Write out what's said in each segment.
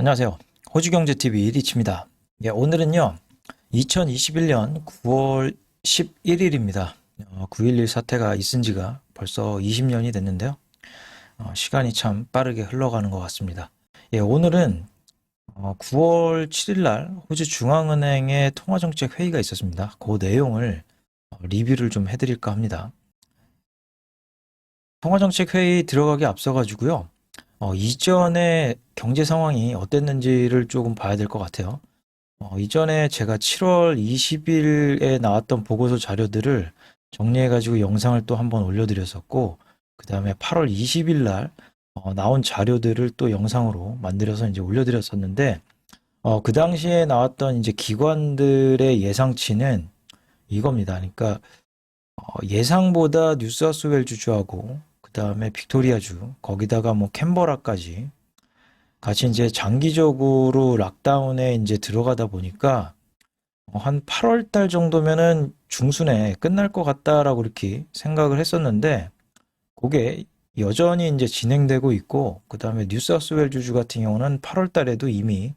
안녕하세요. 호주경제TV 리치입니다. 예, 오늘은요, 2021년 9월 11일입니다. 9.11 사태가 있은 지가 벌써 20년이 됐는데요. 시간이 참 빠르게 흘러가는 것 같습니다. 예, 오늘은 9월 7일 날 호주 중앙은행의 통화정책 회의가 있었습니다. 그 내용을 리뷰를 좀 해드릴까 합니다. 통화정책 회의 들어가기 앞서가지고요. 이전에 경제 상황이 어땠는지를 조금 봐야 될 것 같아요. 이전에 제가 7월 20일에 나왔던 보고서 자료들을 정리해가지고 영상을 또 한번 올려드렸었고, 그 다음에 8월 20일 날 나온 자료들을 또 영상으로 만들어서 이제 올려드렸었는데, 그 당시에 나왔던 이제 기관들의 예상치는 이겁니다. 그러니까 예상보다 뉴사우스웨일주주하고 그 다음에 빅토리아주, 거기다가 뭐 캔버라까지 같이 이제 장기적으로 락다운에 이제 들어가다 보니까 한 8월 달 정도면은 중순에 끝날 것 같다라고 이렇게 생각을 했었는데, 그게 여전히 이제 진행되고 있고, 그 다음에 뉴사우스웨일주주 같은 경우는 8월 달에도 이미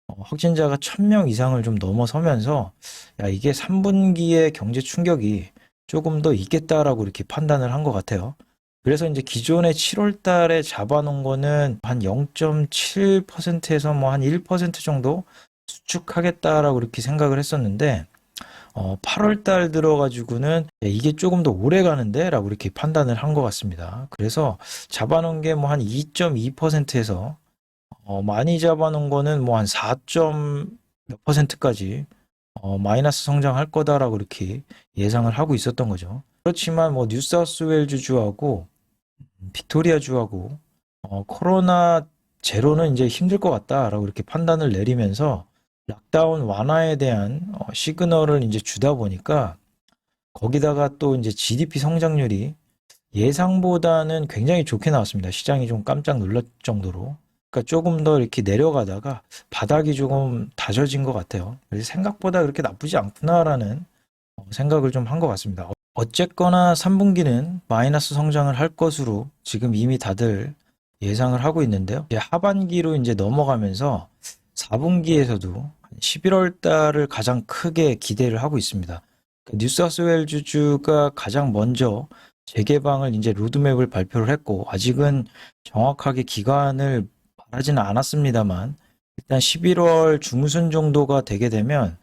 확진자가 1000명 이상을 좀 넘어서면서, 야, 이게 3분기의 경제 충격이 조금 더 있겠다라고 이렇게 판단을 한 것 같아요. 그래서 이제 기존에 7월 달에 잡아놓은 거는 한 0.7%에서 뭐 한 1% 정도 수축하겠다라고 이렇게 생각을 했었는데, 8월 달 들어가지고는 이게 조금 더 오래 가는데 라고 이렇게 판단을 한 것 같습니다. 그래서 잡아놓은 게 뭐 한 2.2%에서 많이 잡아놓은 거는 뭐 한 4. 몇 %까지 마이너스 성장할 거다라고 이렇게 예상을 하고 있었던 거죠. 그렇지만 뭐 뉴사우스웨일즈 주하고 빅토리아 주하고 코로나 제로는 이제 힘들 것 같다라고 이렇게 판단을 내리면서 락다운 완화에 대한 시그널을 이제 주다 보니까, 거기다가 또 이제 GDP 성장률이 예상보다는 굉장히 좋게 나왔습니다. 시장이 좀 깜짝 놀랄 정도로. 그러니까 조금 더 이렇게 내려가다가 바닥이 조금 다져진 것 같아요. 그래서 생각보다 그렇게 나쁘지 않구나라는 생각을 좀 한 것 같습니다. 어쨌거나 3분기는 마이너스 성장을 할 것으로 지금 이미 다들 예상을 하고 있는데요. 이제 하반기로 이제 넘어가면서 4분기에서도 11월 달을 가장 크게 기대를 하고 있습니다. 뉴사우스웨일주가 가장 먼저 재개방을 이제 로드맵을 발표를 했고, 아직은 정확하게 기간을 말하지는 않았습니다만, 일단 11월 중순 정도가 되게 되면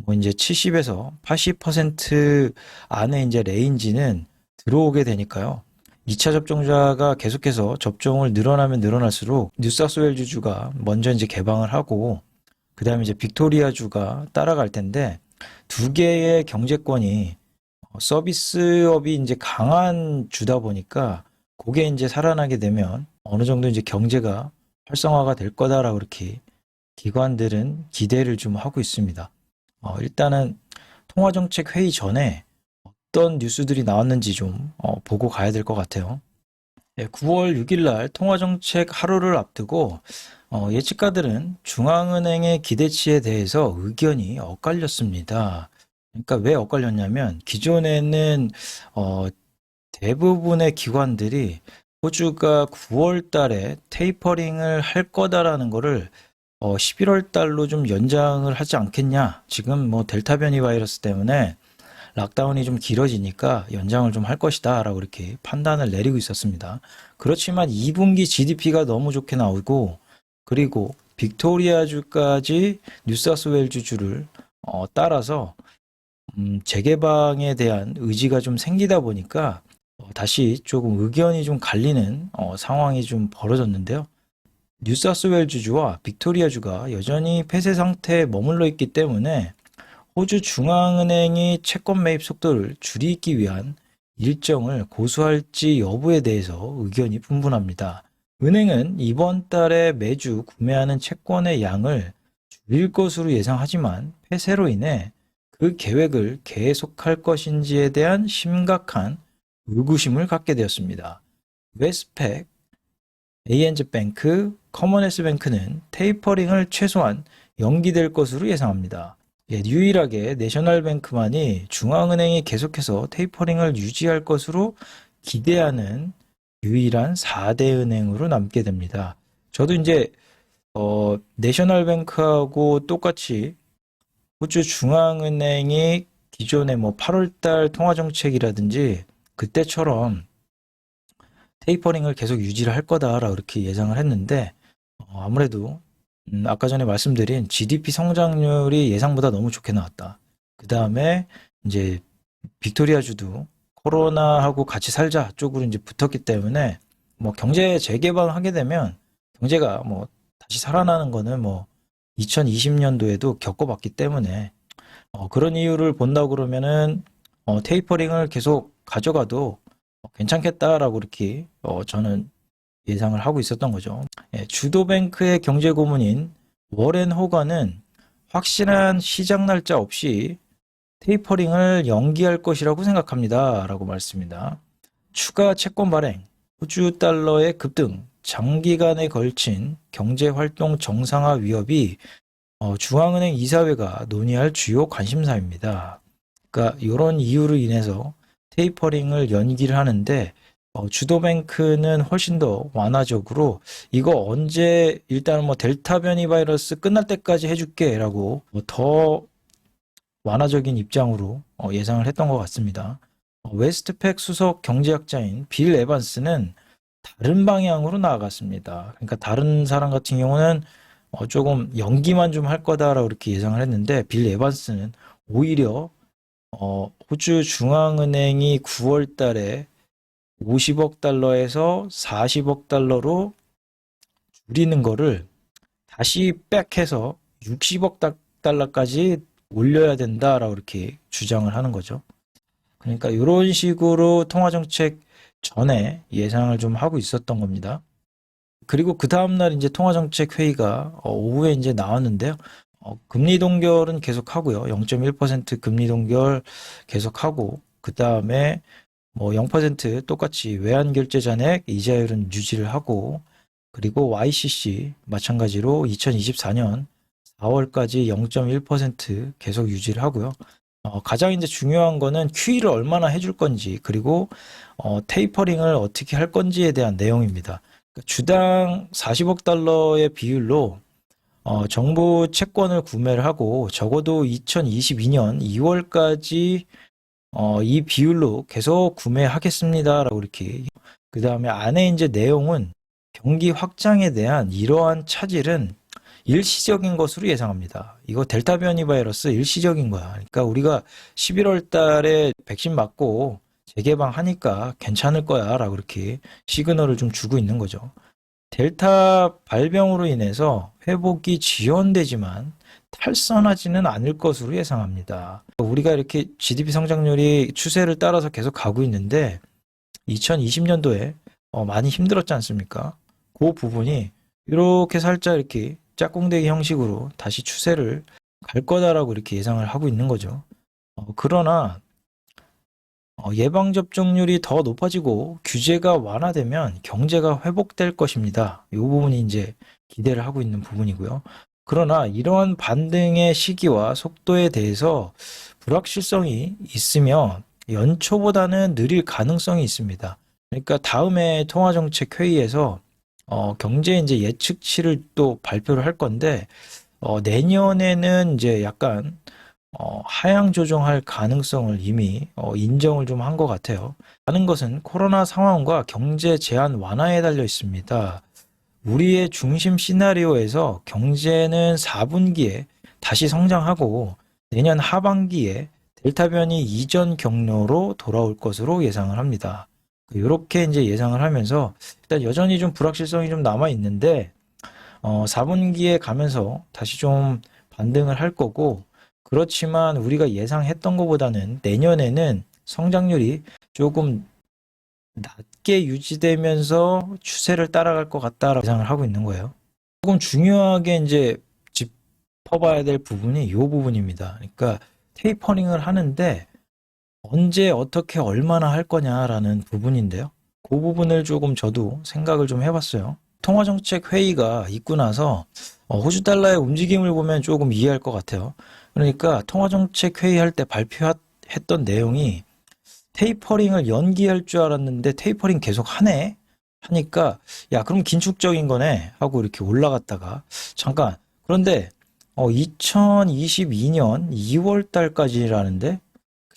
뭐 이제 70에서 80% 안에 이제 레인지는 들어오게 되니까요. 2차 접종자가 계속해서 접종을 늘어나면 늘어날수록 뉴사우스웨일주가 먼저 이제 개방을 하고, 그 다음에 이제 빅토리아주가 따라갈 텐데, 두 개의 경제권이 서비스업이 이제 강한 주다 보니까, 그게 이제 살아나게 되면 어느 정도 이제 경제가 활성화가 될 거다라고 이렇게 기관들은 기대를 좀 하고 있습니다. 일단은 통화정책 회의 전에 어떤 뉴스들이 나왔는지 좀 보고 가야 될 것 같아요. 9월 6일 날 통화정책 하루를 앞두고 예측가들은 중앙은행의 기대치에 대해서 의견이 엇갈렸습니다. 그러니까 왜 엇갈렸냐면, 기존에는 대부분의 기관들이 호주가 9월 달에 테이퍼링을 할 거다라는 거를 11월 달로 좀 연장을 하지 않겠냐. 지금 뭐 델타 변이 바이러스 때문에 락다운이 좀 길어지니까 연장을 좀 할 것이다 라고 이렇게 판단을 내리고 있었습니다. 그렇지만 2분기 GDP가 너무 좋게 나오고, 그리고 빅토리아주까지 뉴사우스웨일주를 따라서 재개방에 대한 의지가 좀 생기다 보니까 다시 조금 의견이 좀 갈리는 상황이 좀 벌어졌는데요. 뉴사우스웨일주와 빅토리아주가 여전히 폐쇄 상태에 머물러 있기 때문에 호주 중앙은행이 채권 매입 속도를 줄이기 위한 일정을 고수할지 여부에 대해서 의견이 분분합니다. 은행은 이번 달에 매주 구매하는 채권의 양을 줄일 것으로 예상하지만, 폐쇄로 인해 그 계획을 계속할 것인지에 대한 심각한 의구심을 갖게 되었습니다. 웨스트팩, ANZ뱅크, 커머네스뱅크는 테이퍼링을 최소한 연기될 것으로 예상합니다. 유일하게 내셔널뱅크만이 중앙은행이 계속해서 테이퍼링을 유지할 것으로 기대하는 유일한 4대 은행으로 남게 됩니다. 저도 이제 내셔널뱅크하고 똑같이 호주 중앙은행이 기존에 뭐 8월달 통화정책이라든지 그때처럼 테이퍼링을 계속 유지를 할 거다라고 이렇게 예상을 했는데 아무래도 아까 전에 말씀드린 GDP 성장률이 예상보다 너무 좋게 나왔다. 그 다음에 이제 빅토리아주도 코로나하고 같이 살자 쪽으로 이제 붙었기 때문에 뭐 경제 재개방하게 되면 경제가 뭐 다시 살아나는 거는 뭐 2020년도에도 겪어봤기 때문에 그런 이유를 본다고 그러면은 테이퍼링을 계속 가져가도 괜찮겠다라고 이렇게 저는 예상을 하고 있었던 거죠. 예, 주도뱅크의 경제고문인 워렌 호가는 확실한 시작 날짜 없이 테이퍼링을 연기할 것이라고 생각합니다. 라고 말했습니다. 추가 채권 발행, 호주 달러의 급등, 장기간에 걸친 경제활동 정상화 위협이 중앙은행 이사회가 논의할 주요 관심사입니다. 그러니까 이런 이유로 인해서 테이퍼링을 연기를 하는데 주도뱅크는 훨씬 더 완화적으로 이거 언제 일단 뭐 델타 변이 바이러스 끝날 때까지 해줄게 라고 더 완화적인 입장으로 예상을 했던 것 같습니다. 웨스트팩 수석 경제학자인 빌 에반스는 다른 방향으로 나아갔습니다. 그러니까 다른 사람 같은 경우는 조금 연기만 좀 할 거다라고 이렇게 예상을 했는데 빌 에반스는 오히려 호주 중앙은행이 9월 달에 50억 달러에서 40억 달러로 줄이는 거를 다시 백해서 60억 달러까지 올려야 된다라고 이렇게 주장을 하는 거죠. 그러니까 이런 식으로 통화정책 전에 예상을 좀 하고 있었던 겁니다. 그리고 그 다음날 이제 통화정책 회의가 오후에 이제 나왔는데요. 금리 동결은 계속 하고요. 0.1% 금리 동결 계속 하고, 그 다음에 뭐 0% 똑같이 외환결제 잔액 이자율은 유지를 하고, 그리고 YCC 마찬가지로 2024년 4월까지 0.1% 계속 유지를 하고요. 가장 이제 중요한 거는 QE를 얼마나 해줄 건지, 그리고 테이퍼링을 어떻게 할 건지에 대한 내용입니다. 그러니까 주당 40억 달러의 비율로 정부 채권을 구매를 하고 적어도 2022년 2월까지 이 비율로 계속 구매하겠습니다라고 이렇게. 그 다음에 안에 이제 내용은 경기 확장에 대한 이러한 차질은 일시적인 것으로 예상합니다. 이거 델타 변이 바이러스 일시적인 거야. 그러니까 우리가 11월 달에 백신 맞고 재개방하니까 괜찮을 거야 라고 이렇게 시그널을 좀 주고 있는 거죠. 델타 발병으로 인해서 회복이 지연되지만 탈선하지는 않을 것으로 예상합니다. 우리가 이렇게 GDP 성장률이 추세를 따라서 계속 가고 있는데 2020년도에 많이 힘들었지 않습니까? 그 부분이 이렇게 살짝 이렇게 짝꿍대기 형식으로 다시 추세를 갈 거다라고 이렇게 예상을 하고 있는 거죠. 그러나 예방접종률이 더 높아지고 규제가 완화되면 경제가 회복될 것입니다. 이 부분이 이제 기대를 하고 있는 부분이고요. 그러나 이러한 반등의 시기와 속도에 대해서 불확실성이 있으며 연초보다는 느릴 가능성이 있습니다. 그러니까 다음에 통화정책 회의에서 경제 이제 예측치를 또 발표를 할 건데 내년에는 이제 약간 하향 조정할 가능성을 이미 인정을 좀 한 것 같아요. 하는 것은 코로나 상황과 경제 제한 완화에 달려 있습니다. 우리의 중심 시나리오에서 경제는 4분기에 다시 성장하고 내년 하반기에 델타 변이 이전 경로로 돌아올 것으로 예상을 합니다. 이렇게 이제 예상을 하면서 일단 여전히 좀 불확실성이 좀 남아 있는데 4분기에 가면서 다시 좀 반등을 할 거고, 그렇지만 우리가 예상했던 것보다는 내년에는 성장률이 조금 낮게 유지되면서 추세를 따라갈 것 같다라고 예상을 하고 있는 거예요. 조금 중요하게 이제 짚어봐야 될 부분이 이 부분입니다. 그러니까 테이퍼링을 하는데 언제 어떻게 얼마나 할 거냐라는 부분인데요. 그 부분을 조금 저도 생각을 좀 해봤어요. 통화정책 회의가 있고 나서 호주 달러의 움직임을 보면 조금 이해할 것 같아요. 그러니까 통화정책 회의할 때 발표했던 내용이 테이퍼링을 연기할 줄 알았는데 테이퍼링 계속 하네? 하니까 야, 그럼 긴축적인 거네 하고 이렇게 올라갔다가 잠깐. 그런데 2022년 2월 달까지라는데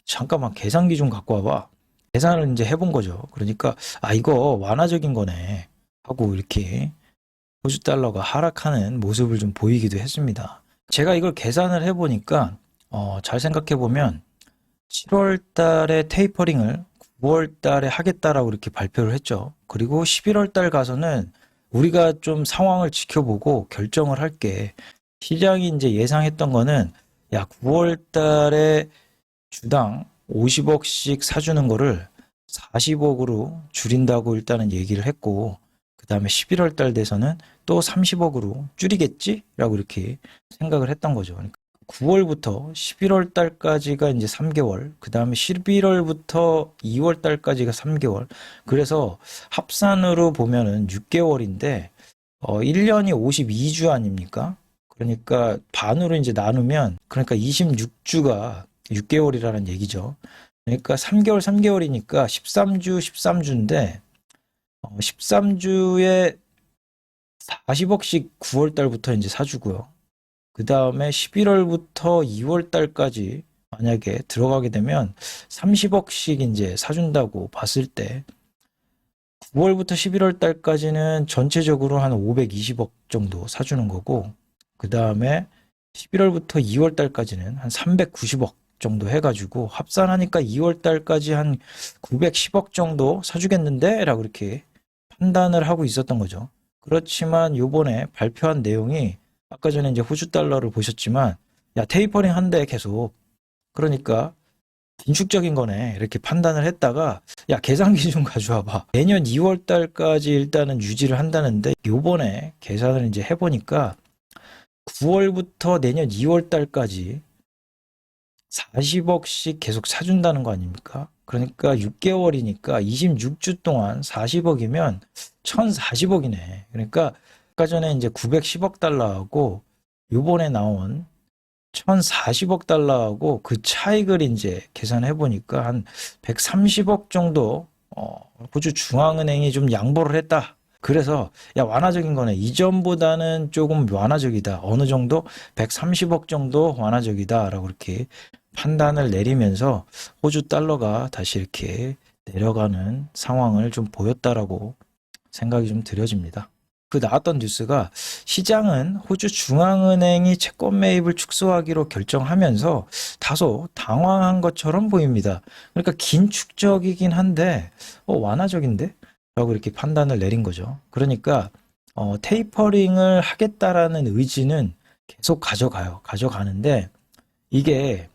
잠깐만 계산기 좀 갖고 와봐. 계산을 이제 해본 거죠. 그러니까 아, 이거 완화적인 거네 하고 이렇게 호주 달러가 하락하는 모습을 좀 보이기도 했습니다. 제가 이걸 계산을 해보니까 잘 생각해 보면 7월 달에 테이퍼링을 9월 달에 하겠다라고 이렇게 발표를 했죠. 그리고 11월 달 가서는 우리가 좀 상황을 지켜보고 결정을 할게. 시장이 이제 예상했던 거는 야, 9월 달에 주당 50억씩 사주는 거를 40억으로 줄인다고 일단은 얘기를 했고, 그 다음에 11월 달 돼서는 또 30억으로 줄이겠지? 라고 이렇게 생각을 했던 거죠. 그러니까 9월부터 11월 달까지가 이제 3개월, 그 다음에 11월부터 2월 달까지가 3개월. 그래서 합산으로 보면은 6개월인데, 1년이 52주 아닙니까? 그러니까 반으로 이제 나누면, 그러니까 26주가 6개월이라는 얘기죠. 그러니까 3개월, 3개월이니까 13주, 13주인데, 13주에 40억씩 9월 달부터 이제 사주고요. 그 다음에 11월부터 2월 달까지 만약에 들어가게 되면 30억씩 이제 사준다고 봤을 때 9월부터 11월 달까지는 전체적으로 한 520억 정도 사주는 거고, 그 다음에 11월부터 2월 달까지는 한 390억 정도 해가지고 합산하니까 2월 달까지 한 910억 정도 사주겠는데? 라고 이렇게 판단을 하고 있었던 거죠. 그렇지만 요번에 발표한 내용이 아까 전에 이제 호주 달러를 보셨지만 야, 테이퍼링 한대 계속. 그러니까 긴축적인 거네. 이렇게 판단을 했다가 야, 계산기 좀 가져와 봐. 내년 2월 달까지 일단은 유지를 한다는데 요번에 계산을 이제 해보니까 9월부터 내년 2월 달까지 40억씩 계속 사준다는 거 아닙니까? 그러니까 6개월이니까 26주 동안 40억이면 1040억이네. 그러니까 아까 전에 이제 910억 달러하고 요번에 나온 1040억 달러하고 그 차익을 이제 계산해 보니까 한 130억 정도 호주 중앙은행이 좀 양보를 했다. 그래서 야, 완화적인 거네. 이전보다는 조금 완화적이다. 어느 정도 130억 정도 완화적이다라고 이렇게 판단을 내리면서 호주 달러가 다시 이렇게 내려가는 상황을 좀 보였다라고 생각이 좀 들어집니다. 그 나왔던 뉴스가 시장은 호주 중앙은행이 채권 매입을 축소하기로 결정하면서 다소 당황한 것처럼 보입니다. 그러니까 긴축적이긴 한데 완화적인데? 라고 이렇게 판단을 내린 거죠. 그러니까 테이퍼링을 하겠다라는 의지는 계속 가져가는데 이게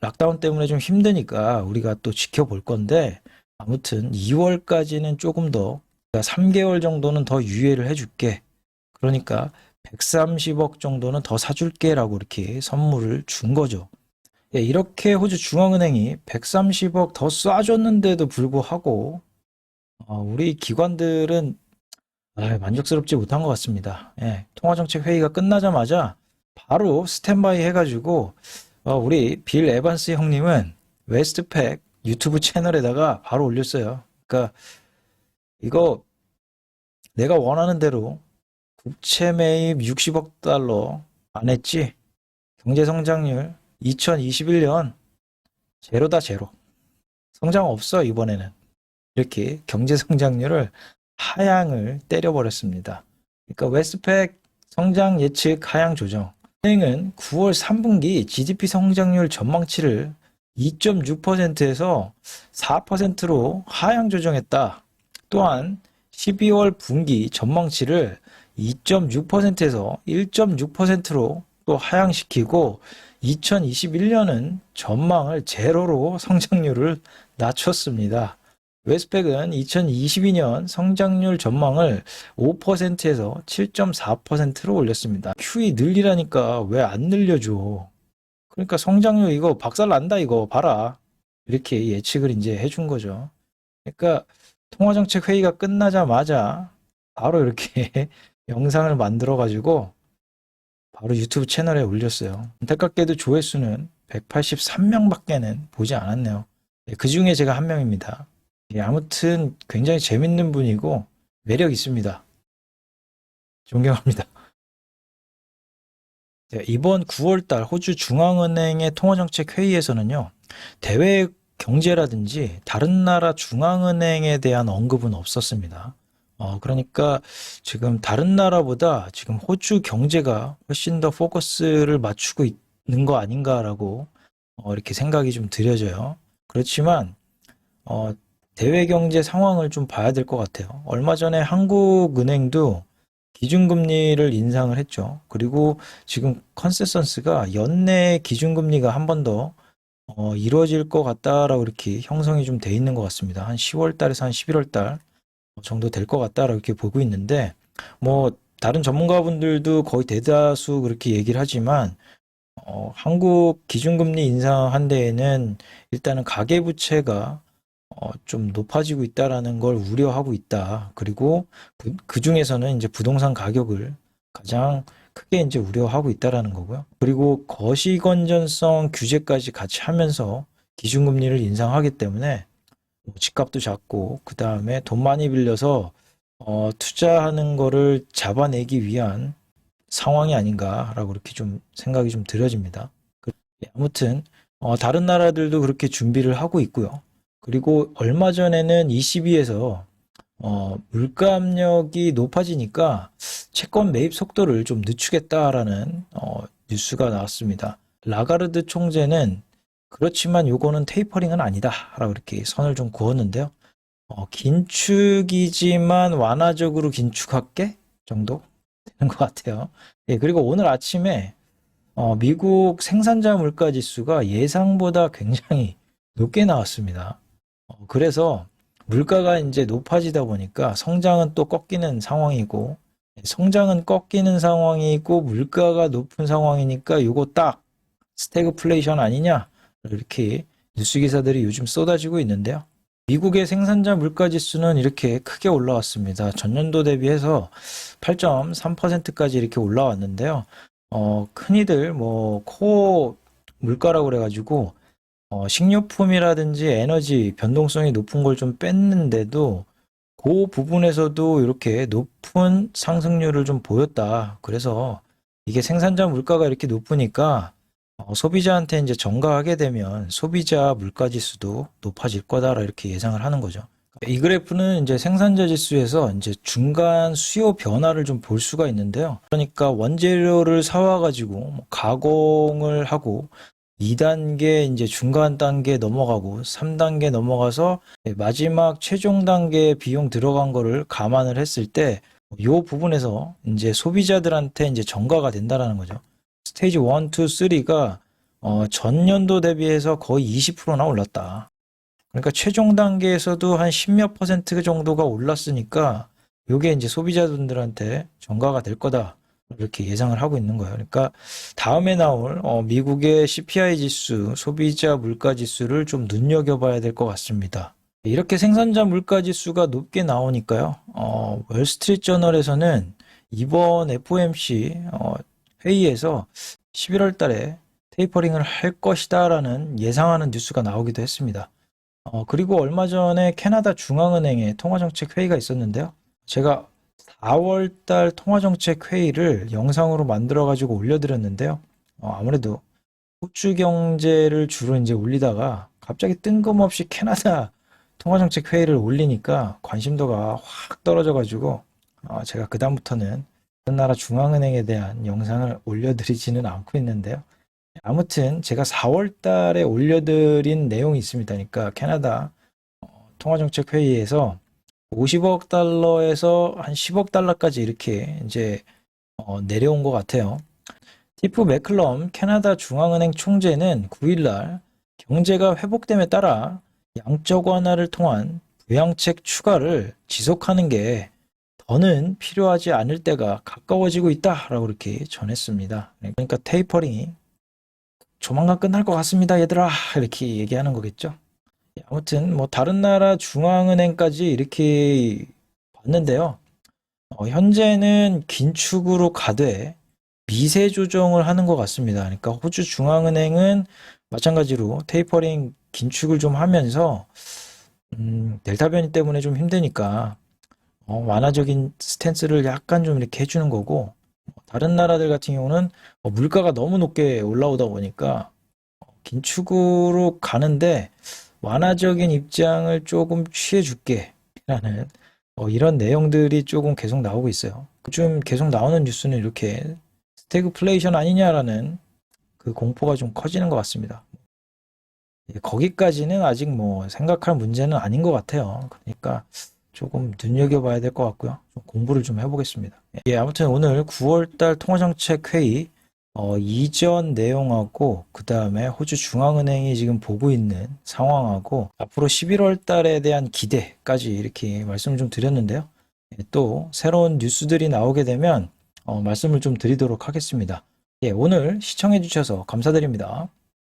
락다운 때문에 좀 힘드니까 우리가 또 지켜볼 건데 아무튼 2월까지는 조금 더 3개월 정도는 더 유예를 해줄게. 그러니까 130억 정도는 더 사줄게 라고 이렇게 선물을 준 거죠. 예, 이렇게 호주 중앙은행이 130억 더 쏴줬는데도 불구하고 우리 기관들은 만족스럽지 못한 것 같습니다. 예, 통화정책 회의가 끝나자마자 바로 스탠바이 해가지고 우리 빌 에반스 형님은 웨스트팩 유튜브 채널에다가 바로 올렸어요. 그러니까 이거 내가 원하는 대로 국채 매입 60억 달러 안 했지? 경제 성장률 2021년 제로다 제로. 성장 없어 이번에는. 이렇게 경제 성장률을 하향을 때려버렸습니다. 그러니까 웨스트팩 성장 예측 하향 조정. 은행은 9월 3분기 GDP 성장률 전망치를 2.6%에서 4%로 하향 조정했다. 또한 12월 분기 전망치를 2.6%에서 1.6%로 또 하향시키고 2021년은 전망을 제로로 성장률을 낮췄습니다. 웨스팩은 2022년 성장률 전망을 5%에서 7.4%로 올렸습니다. QE 늘리라니까 왜 안 늘려줘? 그러니까 성장률 이거 박살난다 이거 봐라. 이렇게 예측을 이제 해준 거죠. 그러니까 통화정책 회의가 끝나자마자 바로 이렇게 영상을 만들어 가지고 바로 유튜브 채널에 올렸어요. 안타깝게도 조회수는 183명밖에는 보지 않았네요. 그 중에 제가 한 명입니다. 예, 아무튼 굉장히 재밌는 분이고 매력 있습니다. 존경합니다. 네, 이번 9월 달 호주 중앙은행의 통화정책 회의에서는요, 대외 경제라든지 다른 나라 중앙은행에 대한 언급은 없었습니다. 그러니까 지금 다른 나라보다 지금 호주 경제가 훨씬 더 포커스를 맞추고 있는 거 아닌가라고 이렇게 생각이 좀 들여져요. 그렇지만 어, 대외 경제 상황을 좀 봐야 될 것 같아요. 얼마 전에 한국은행도 기준금리를 인상을 했죠. 그리고 지금 컨센서스가 연내 기준금리가 한 번 더 이루어질 것 같다라고 이렇게 형성이 좀 돼 있는 것 같습니다. 한 10월 달에서 한 11월 달 정도 될 것 같다라고 이렇게 보고 있는데, 뭐 다른 전문가분들도 거의 대다수 그렇게 얘기를 하지만 한국 기준금리 인상한 데에는 일단은 가계부채가 좀 높아지고 있다라는 걸 우려하고 있다. 그리고 그 중에서는 이제 부동산 가격을 가장 크게 이제 우려하고 있다라는 거고요. 그리고 거시건전성 규제까지 같이 하면서 기준금리를 인상하기 때문에 뭐 집값도 작고 그 다음에 돈 많이 빌려서 투자하는 거를 잡아내기 위한 상황이 아닌가라고 이렇게 좀 생각이 좀 들어집니다. 아무튼 다른 나라들도 그렇게 준비를 하고 있고요. 그리고 얼마 전에는 ECB에서 물가 압력이 높아지니까 채권 매입 속도를 좀 늦추겠다라는 뉴스가 나왔습니다. 라가르드 총재는 그렇지만 요거는 테이퍼링은 아니다라고 이렇게 선을 좀 그었는데요. 긴축이지만 완화적으로 긴축할게 정도 되는 것 같아요. 예, 그리고 오늘 아침에 미국 생산자 물가 지수가 예상보다 굉장히 높게 나왔습니다. 그래서 물가가 이제 높아지다 보니까 성장은 또 꺾이는 상황이고, 성장은 꺾이는 상황이고, 물가가 높은 상황이니까 이거 딱 스태그플레이션 아니냐? 이렇게 뉴스 기사들이 요즘 쏟아지고 있는데요. 미국의 생산자 물가 지수는 이렇게 크게 올라왔습니다. 전년도 대비해서 8.3%까지 이렇게 올라왔는데요. 흔히들 뭐 코어 물가라고 그래가지고 식료품이라든지 에너지 변동성이 높은 걸 좀 뺐는데도 그 부분에서도 이렇게 높은 상승률을 좀 보였다. 그래서 이게 생산자 물가가 이렇게 높으니까 소비자한테 이제 전가하게 되면 소비자 물가 지수도 높아질 거다라 이렇게 예상을 하는 거죠. 이 그래프는 이제 생산자 지수에서 이제 중간 수요 변화를 좀 볼 수가 있는데요. 그러니까 원재료를 사와가지고 뭐 가공을 하고 2단계 이제 중간 단계 넘어가고 3단계 넘어가서 마지막 최종 단계 비용 들어간 거를 감안을 했을 때 이 부분에서 이제 소비자들한테 이제 전가가 된다라는 거죠. 스테이지 1, 2, 3가 전년도 대비해서 거의 20%나 올랐다. 그러니까 최종 단계에서도 한 10몇 퍼센트 정도가 올랐으니까 이게 이제 소비자분들한테 전가가 될 거다. 이렇게 예상을 하고 있는 거예요. 그러니까 다음에 나올 미국의 CPI 지수, 소비자 물가 지수를 좀 눈여겨봐야 될 것 같습니다. 이렇게 생산자 물가 지수가 높게 나오니까요. 월스트리트 저널에서는 이번 FOMC 회의에서 11월 달에 테이퍼링을 할 것이다라는 예상하는 뉴스가 나오기도 했습니다. 그리고 얼마 전에 캐나다 중앙은행의 통화정책 회의가 있었는데요. 제가 4월 달 통화정책 회의를 영상으로 만들어 가지고 올려드렸는데요. 아무래도 호주 경제를 주로 이제 올리다가 갑자기 뜬금없이 캐나다 통화정책 회의를 올리니까 관심도가 확 떨어져 가지고 제가 그다음부터는 다른 나라 중앙은행에 대한 영상을 올려드리지는 않고 있는데요. 아무튼 제가 4월 달에 올려드린 내용이 있습니다. 그러니까 캐나다 통화정책 회의에서 50억 달러에서 한 10억 달러까지 이렇게 이제 내려온 것 같아요. 티프 매클럼 캐나다 중앙은행 총재는 9일날 경제가 회복됨에 따라 양적 완화를 통한 부양책 추가를 지속하는 게 더는 필요하지 않을 때가 가까워지고 있다라고 이렇게 전했습니다. 그러니까 테이퍼링이 조만간 끝날 것 같습니다, 얘들아. 이렇게 얘기하는 거겠죠. 아무튼 뭐 다른 나라 중앙은행까지 이렇게 봤는데요. 현재는 긴축으로 가되 미세 조정을 하는 것 같습니다. 그러니까 호주 중앙은행은 마찬가지로 테이퍼링 긴축을 좀 하면서 델타 변이 때문에 좀 힘드니까 완화적인 스탠스를 약간 좀 이렇게 해주는 거고, 다른 나라들 같은 경우는 물가가 너무 높게 올라오다 보니까 긴축으로 가는데 완화적인 입장을 조금 취해줄게 라는 이런 내용들이 조금 계속 나오고 있어요. 요즘 계속 나오는 뉴스는 이렇게 스태그플레이션 아니냐라는 그 공포가 좀 커지는 것 같습니다. 거기까지는 아직 뭐 생각할 문제는 아닌 것 같아요. 그러니까 조금 눈여겨봐야 될 것 같고요. 좀 공부를 좀 해보겠습니다. 예, 아무튼 오늘 9월달 통화정책 회의 이전 내용하고 그 다음에 호주 중앙은행이 지금 보고 있는 상황하고 앞으로 11월 달에 대한 기대까지 이렇게 말씀을 좀 드렸는데요. 예, 또 새로운 뉴스들이 나오게 되면 말씀을 좀 드리도록 하겠습니다. 예, 오늘 시청해 주셔서 감사드립니다.